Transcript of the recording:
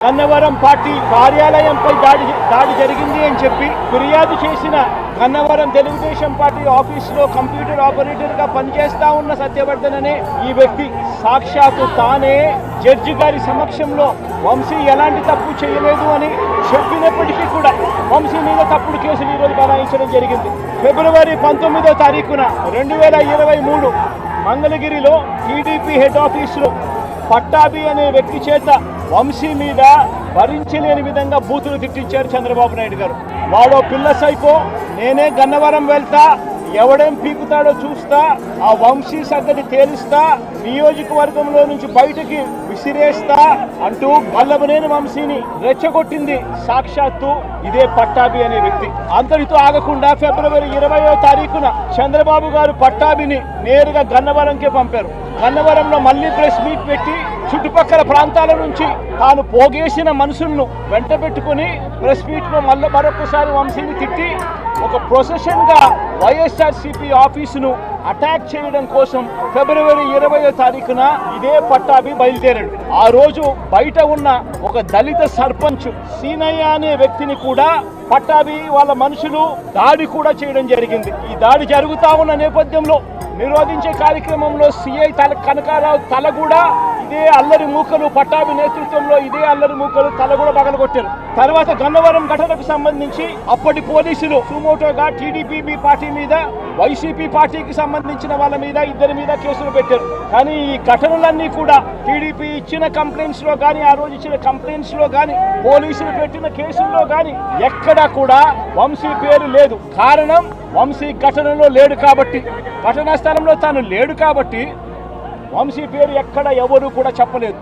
Gannavaram party కార్యాలయంపై దాడి జరిగింది అని చెప్పి ఫిర్యాదు చేసిన గన్నవరం తెలుగుదేశం పార్టీ ఆఫీసులో కంప్యూటర్ ఆపరేటర్గా పనిచేస్తా ఉన్న సత్యవర్ధన్ అనే ఈ వ్యక్తి సాక్షాత్తు తానే జడ్జి గారి సమక్షంలో వంశీ ఎలాంటి తప్పు చేయలేదు అని చెప్పినప్పటికీ కూడా వంశీ మీద తప్పుడు కేసులు ఈరోజు బనాయించడం జరిగింది. ఫిబ్రవరి 19వ తారీఖున 2023 మంగళగిరిలో టీడీపీ హెడ్ ఆఫీసులో పట్టాభి అనే వ్యక్తి చేత వంశీ మీద భరించలేని విధంగా బూతులు తిట్టించారు చంద్రబాబు నాయుడు గారు. వాడో పిల్ల సైకో, నేనే గన్నవరం వెళ్తా, ఎవడేం పీకుతాడో చూస్తా, ఆ వంశీ సంగతి తేలుస్తా, నియోజకవర్గంలో నుంచి బయటకి విసిరేస్తా అంటూ వల్లభనేని వంశీని రెచ్చగొట్టింది సాక్షాత్తు ఇదే పట్టాభి అనే వ్యక్తి. అంతటితో ఆగకుండా ఫిబ్రవరి 20వ తారీఖున చంద్రబాబు గారు పట్టాభిని నేరుగా గన్నవరంకే పంపారు. గన్నవరంలో మళ్ళీ ప్రెస్ మీట్ పెట్టి చుట్టుపక్కల ప్రాంతాల నుంచి తాను పోగేసిన మనుషులను వెంట పెట్టుకుని ప్రెస్ మీట్లో మరొకసారి వంశీని తిట్టి ఒక ప్రొసెషన్గా వైఎస్ఆర్సీపీ ఆఫీసును అటాక్ చేయడం కోసం ఫిబ్రవరి 20వ తారీఖున ఇదే పట్టాభి బయలుదేరాడు. ఆ రోజు బయట ఉన్న ఒక దళిత సర్పంచ్ సీనయ్య అనే వ్యక్తిని కూడా పట్టాభి వాళ్ళ మనుషులు దాడి కూడా చేయడం జరిగింది. ఈ దాడి జరుగుతా ఉన్న నేపథ్యంలో నిరోధించే కార్యక్రమంలో సిఐ కనకారావు తల కూడా ఇదే అల్లరి మూకలు పట్టాభి నేతృత్వంలో ఇదే అల్లరి మూకలు తల కూడా పగలగొట్టారు. తర్వాత గన్నవరం ఘటనకు సంబంధించి అప్పటి పోలీసులు సుమోటోగా టీడీపీ పార్టీ మీద, వైసీపీ పార్టీకి సంబంధించిన వాళ్ళ మీద, ఇద్దరి మీద కేసులు పెట్టారు. కానీ ఈ ఘటనలన్నీ కూడా టీడీపీ ఇచ్చిన కంప్లైంట్స్ లో కానీ, ఆ రోజు ఇచ్చిన కంప్లైంట్స్ లో కానీ, పోలీసులు పెట్టిన కేసుల్లో కానీ ఎక్కడా కూడా వంశీ పేరు లేదు. కారణం వంశీ ఘటనలో లేడు కాబట్టి, ఘటనా స్థలంలో తాను లేడు కాబట్టి వంశీ పేరు ఎక్కడ ఎవరు కూడా చెప్పలేదు.